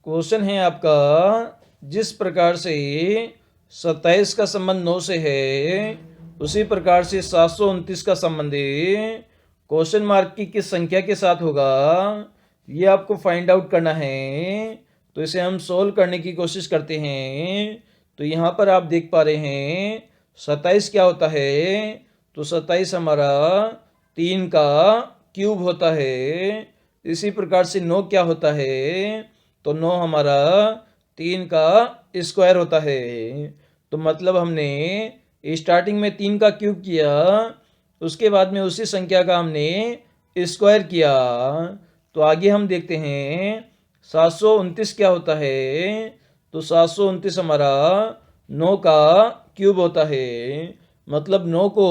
Question है आपका, जिस प्रकार से 27 का संबंध 9 से है उसी प्रकार से 729 का संबंध क्वेश्चन मार्क की किस संख्या के साथ होगा, ये आपको फाइंड आउट करना है। तो इसे हम सोल्व करने की कोशिश करते हैं। तो यहाँ पर आप देख पा रहे हैं 27 क्या होता है, तो 27 हमारा 3 का क्यूब होता है। इसी प्रकार से 9 क्या होता है, तो 9 हमारा 3 का स्क्वायर होता है। तो मतलब हमने स्टार्टिंग में 3 का क्यूब किया, उसके बाद में उसी संख्या का हमने स्क्वायर किया। तो आगे हम देखते हैं 729 क्या होता है, तो 729 हमारा 9 का क्यूब होता है। मतलब 9 को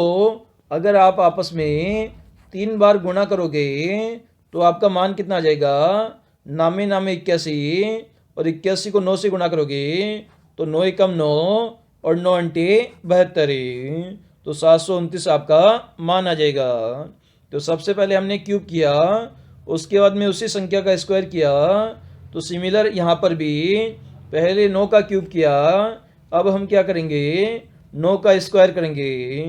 अगर आप आपस में 3 बार गुणा करोगे तो आपका मान कितना आ जाएगा, नामे नामे 81, और 81 को 9 से गुणा करोगे तो 9 एकम 9 और 9 अंटे 72, तो 729 आपका मान आ जाएगा। तो सबसे पहले हमने क्यूब किया, उसके बाद में उसी संख्या का स्क्वायर किया। तो सिमिलर यहाँ पर भी पहले 9 का क्यूब किया, अब हम क्या करेंगे, 9 का स्क्वायर करेंगे।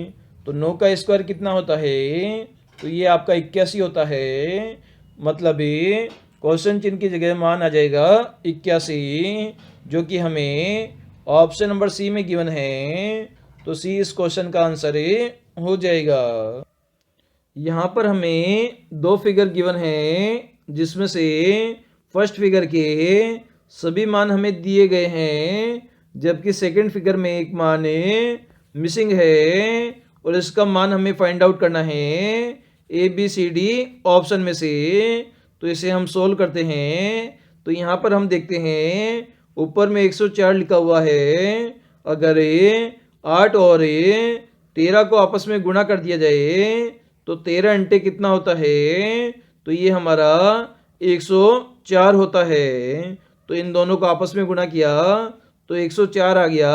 तो 9 का स्क्वायर कितना होता है, तो ये आपका 81 होता है। मतलब क्वेश्चन चिन्ह की जगह मान आ जाएगा 81, जो कि हमें ऑप्शन नंबर सी में गिवन है। तो सी इस क्वेश्चन का आंसर हो जाएगा। यहाँ पर हमें 2 फिगर गिवन है, जिसमें से फर्स्ट फिगर के सभी मान हमें दिए गए हैं, जबकि सेकंड फिगर में एक मान मिसिंग है और इसका मान हमें फाइंड आउट करना है ABCD ऑप्शन में से। तो इसे हम सोल्व करते हैं। तो यहाँ पर हम देखते हैं ऊपर में 104 लिखा हुआ है। अगर 8 और 13 को आपस में गुणा कर दिया जाए तो 13 अंटे कितना होता है, तो ये हमारा 104 होता है। तो इन दोनों को आपस में गुणा किया तो 104 आ गया।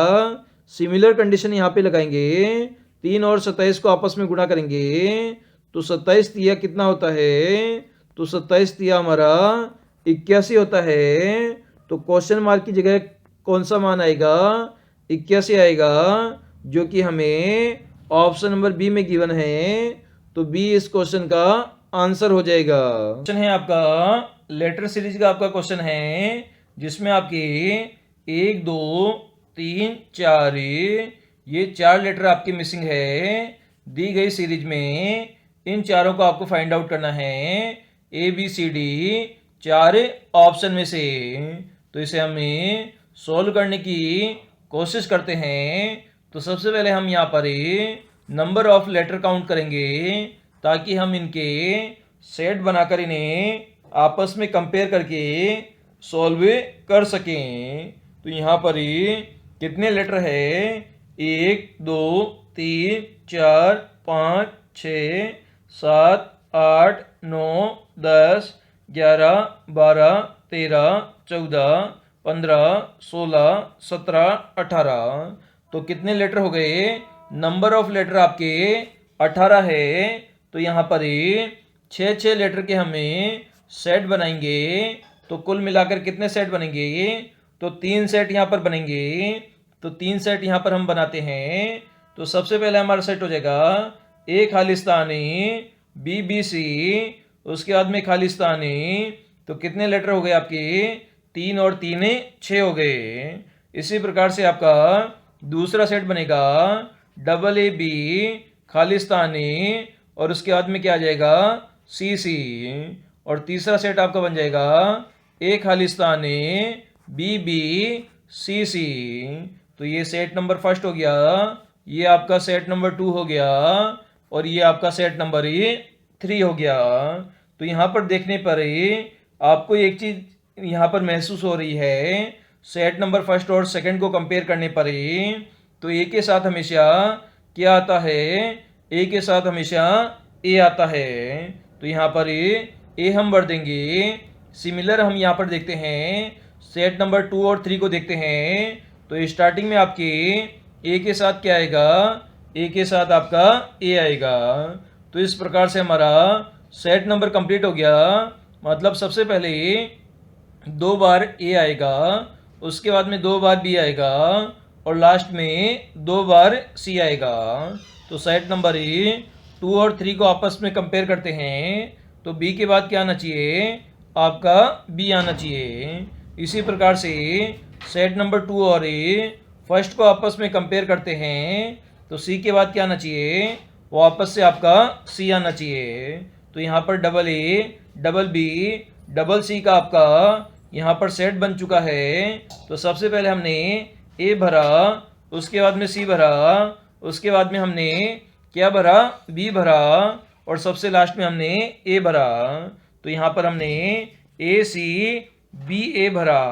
सिमिलर कंडीशन यहाँ पे लगाएंगे, 3 और 27 को आपस में गुणा करेंगे तो 27 तिया कितना होता है, तो 27 तिया हमारा 81 होता है। तो क्वेश्चन मार्क की जगह कौन सा मान आएगा, 81 आएगा, जो कि हमें ऑप्शन नंबर बी में गिवन है। तो बी इस क्वेश्चन का आंसर हो जाएगा। क्वेश्चन है आपका लेटर सीरीज का आपका क्वेश्चन है, जिसमें आपके 1 2 3 4 ये 4 लेटर आपके मिसिंग है। दी गई सीरीज में इन चारों को आपको फाइंड आउट करना है ABCD 4 ऑप्शन में से। तो इसे हमें सोल्व करने की कोशिश करते हैं। तो सबसे पहले हम यहाँ पर नंबर ऑफ लेटर काउंट करेंगे, ताकि हम इनके सेट बनाकर इन्हें आपस में कंपेयर करके सॉल्व कर सकें। तो यहाँ पर कितने लेटर है, 1 2 3 4 5 6 7 8 9 10 11 12 13 14 15 16 17 18। तो कितने लेटर हो गए, नंबर ऑफ लेटर आपके 18 है। तो यहाँ पर 6 लेटर के हमें सेट बनाएंगे। तो कुल मिलाकर कितने सेट बनेंगे, तो 3 सेट यहाँ पर बनेंगे। तो 3 सेट यहाँ पर हम बनाते हैं। तो सबसे पहले हमारा सेट हो जाएगा A खालिस्तानी BBC, उसके बाद में खालिस्तानी। तो कितने लेटर हो गए आपके, 3 और 3 6 हो गए। इसी प्रकार से आपका दूसरा सेट बनेगा AB खालिस्तानी, और उसके बाद में क्या आ जाएगा, CC। और तीसरा सेट आपका बन जाएगा A खालिस्तानी BB CC। तो ये सेट नंबर फर्स्ट हो गया, ये आपका सेट नंबर 2 हो गया, और ये आपका सेट नंबर 3 हो गया। तो यहाँ पर देखने पर आपको एक चीज यहाँ पर महसूस हो रही है, सेट नंबर फर्स्ट और सेकंड को कंपेयर करने पर तो ए के साथ हमेशा क्या आता है, ए के साथ हमेशा ए आता है। तो यहाँ पर ए हम भर देंगे। सिमिलर हम यहाँ पर देखते हैं सेट नंबर 2 और 3 को देखते हैं। तो स्टार्टिंग में आपके ए के साथ क्या आएगा, ए के साथ आपका ए आएगा। तो इस प्रकार से हमारा सेट नंबर कंप्लीट हो गया। मतलब सबसे पहले 2 बार ए आएगा, उसके बाद में 2 बार बी आएगा और लास्ट में 2 बार सी आएगा। तो सेट नंबर ए 2 और 3 को आपस में कंपेयर करते हैं तो बी के बाद क्या आना चाहिए, आपका बी आना चाहिए। इसी प्रकार से सेट नंबर 2 और ए फर्स्ट को आपस में कंपेयर करते हैं तो सी के बाद क्या आना चाहिए, वापस से आपका सी आना चाहिए। तो यहाँ पर double A double B double C का आपका यहाँ पर सेट बन चुका है। तो सबसे पहले हमने ए भरा, उसके बाद में सी भरा, उसके बाद में हमने क्या भरा, बी भरा और सबसे लास्ट में हमने ए भरा। तो यहाँ पर हमने ए सी बी ए भरा।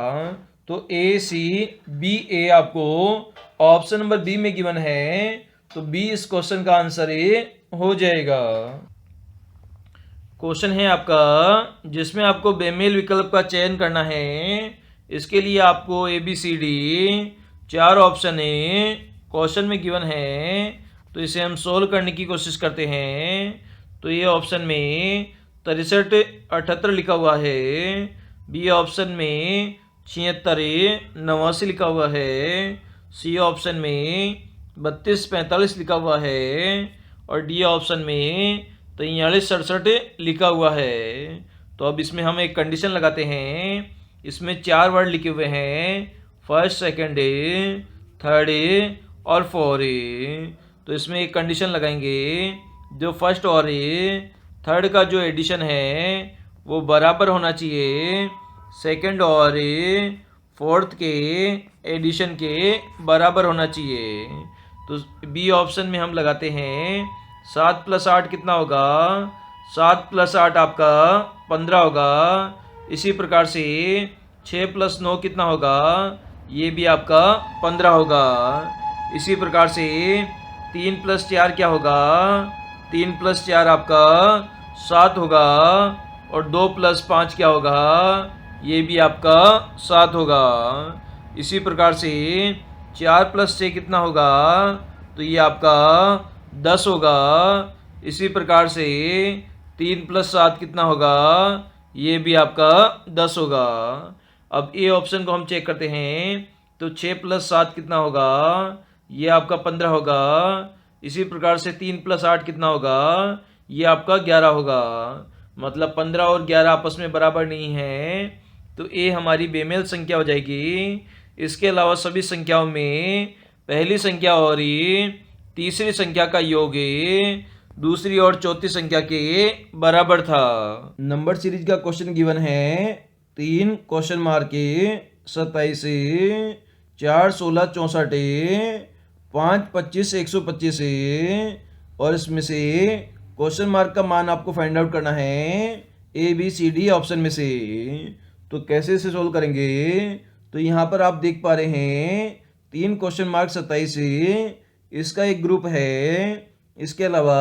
तो ए सी बी ए आपको ऑप्शन नंबर बी में गिवन है, तो बी इस क्वेश्चन का आंसर ए हो जाएगा। क्वेश्चन है आपका जिसमें आपको बेमेल विकल्प का चयन करना है। इसके लिए आपको A B C D 4 option है क्वेश्चन में गिवन है, तो इसे हम सोल्व करने की कोशिश करते हैं। तो ये ऑप्शन में 63 78 लिखा हुआ है, बी ऑप्शन में 76 89 लिखा हुआ है, सी ऑप्शन में 32 45 लिखा हुआ है और डी ऑप्शन में 43 67 लिखा हुआ है। तो अब इसमें हम एक कंडीशन लगाते हैं। इसमें 4 वर्ड लिखे हुए हैं, first second A third A और फोर ए। तो इसमें एक कंडीशन लगाएंगे, जो फर्स्ट और ए थर्ड का जो एडिशन है वो बराबर होना चाहिए सेकंड और ए फोर्थ के एडिशन के बराबर होना चाहिए। तो बी ऑप्शन में हम लगाते हैं 7 + 8 कितना होगा, 7 + 8 आपका 15 होगा। इसी प्रकार से 6 + 9 कितना होगा, ये भी आपका 15 होगा। इसी प्रकार से 3 + 4 क्या होगा, 3 + 4 आपका 7 होगा और 2 + 5 क्या होगा, ये भी आपका 7 होगा। इसी प्रकार से 4 + 6 कितना होगा, तो ये आपका 10 होगा। इसी प्रकार से 3 + 7 कितना होगा, ये भी आपका 10 होगा। अब ए ऑप्शन को हम चेक करते हैं, तो 6 + 7 कितना होगा, ये आपका 15 होगा। इसी प्रकार से 3 + 8 कितना होगा, ये आपका 11 होगा। मतलब 15 और 11 आपस में बराबर नहीं है, तो ए हमारी बेमेल संख्या हो जाएगी। इसके अलावा सभी संख्याओं में पहली संख्या और तीसरी संख्या का योग दूसरी और चौथी संख्या के बराबर था। नंबर सीरीज का क्वेश्चन गिवन है 3 क्वेश्चन मार्क 27 4 16 64 5 25 125 और इसमें से क्वेश्चन मार्क का मान आपको फाइंड आउट करना है A B C D option में से। तो कैसे इसे सोल्व करेंगे, तो यहाँ पर आप देख पा रहे हैं 3 क्वेश्चन मार्क 27 इसका एक ग्रुप है, इसके अलावा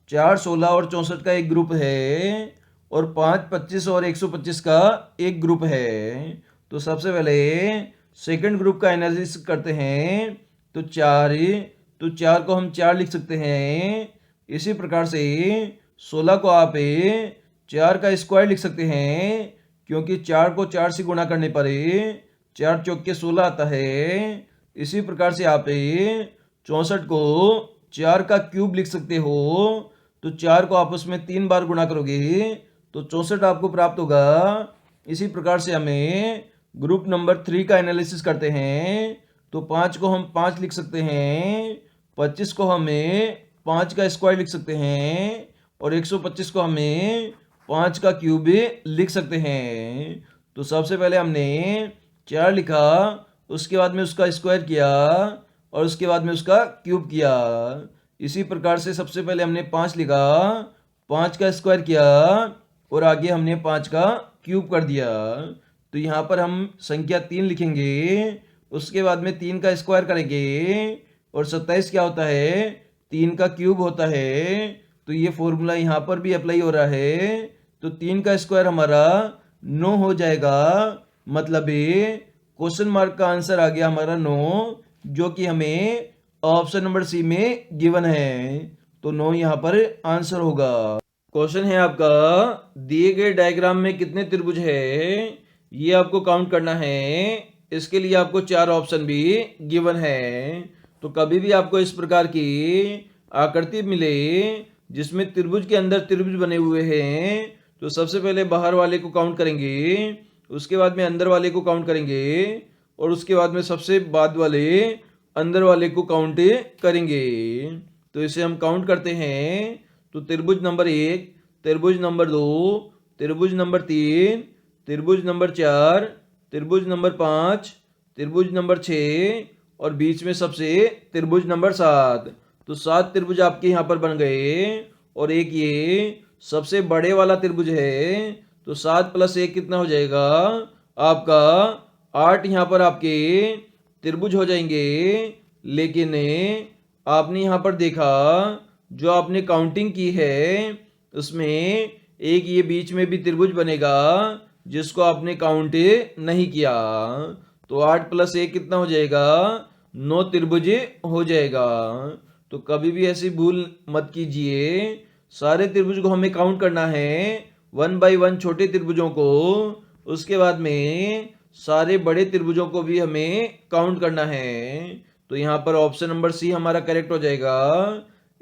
4 16 और 64 का एक ग्रुप है और 5 25 और 125 का एक ग्रुप है। तो सबसे पहले सेकंड ग्रुप का एनालिसिस करते हैं। तो 4 को हम 4 लिख सकते हैं। इसी प्रकार से 16 को आप 4 का स्क्वायर लिख सकते हैं, क्योंकि 4 को 4 से गुणा करने पर 4 चौके 16 आता है। इसी प्रकार से आप 64 को 4 का क्यूब लिख सकते हो। तो 4 को आपस में 3 बार गुणा करोगे तो 64 आपको प्राप्त होगा। इसी प्रकार से हमें ग्रुप नंबर 3 का एनालिसिस करते हैं। तो 5 को हम 5 लिख सकते हैं, 25 को हमें 5 का स्क्वायर लिख सकते हैं और 125 को हमें 5 का क्यूब लिख सकते हैं। तो सबसे पहले हमने 4 लिखा, उसके बाद में उसका स्क्वायर किया और उसके बाद में उसका क्यूब किया। इसी प्रकार से सबसे पहले हमने 5 लिखा, 5 का स्क्वायर किया और आगे हमने 5 का क्यूब कर दिया। तो यहाँ पर हम संख्या 3 लिखेंगे, उसके बाद में 3 का स्क्वायर करेंगे और 27 क्या होता है, 3 का क्यूब होता है। तो ये फॉर्मूला यहाँ पर भी अप्लाई हो रहा है। तो 3 का स्क्वायर हमारा 9 हो जाएगा। मतलब क्वेश्चन मार्क का आंसर आ गया हमारा 9, जो कि हमें ऑप्शन नंबर सी में गिवन है। तो 9 यहाँ पर आंसर होगा। क्वेश्चन है आपका, दिए गए डायग्राम में कितने त्रिभुज है, ये आपको काउंट करना है। इसके लिए आपको 4 ऑप्शन भी गिवन है। तो कभी भी आपको इस प्रकार की आकृति मिले जिसमें त्रिभुज के अंदर त्रिभुज बने हुए हैं, तो सबसे पहले बाहर वाले को काउंट करेंगे, उसके बाद में अंदर वाले को काउंट करेंगे, और उसके बाद में सबसे बाद वाले अंदर वाले को काउंट करेंगे। तो इसे हम काउंट करते हैं। तो त्रिभुज नंबर 1, त्रिभुज नंबर 2, त्रिभुज नंबर 3, त्रिभुज नंबर 4, त्रिभुज नंबर 5, त्रिभुज नंबर 6 और बीच में सबसे त्रिभुज नंबर 7। तो 7 त्रिभुज आपके यहाँ पर बन गए। और एक ये सबसे बड़े वाला त्रिभुज है। तो 7 + 1 कितना हो जाएगा आपका 8। यहाँ पर आपके त्रिभुज हो जाएंगे। लेकिन आपने यहाँ पर देखा, जो आपने काउंटिंग की है उसमें एक ये बीच में भी त्रिभुज बनेगा जिसको आपने काउंट नहीं किया। तो 8 + 1 कितना हो जाएगा 9 त्रिभुज हो जाएगा। तो कभी भी ऐसी भूल मत कीजिए। सारे त्रिभुज को हमें काउंट करना है 1 बाय 1 छोटे त्रिभुजों को, उसके बाद में सारे बड़े त्रिभुजों को भी हमें काउंट करना है। तो यहाँ पर ऑप्शन नंबर सी हमारा करेक्ट हो जाएगा।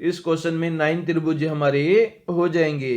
इस क्वेश्चन में 9 त्रिभुज हमारे हो जाएंगे।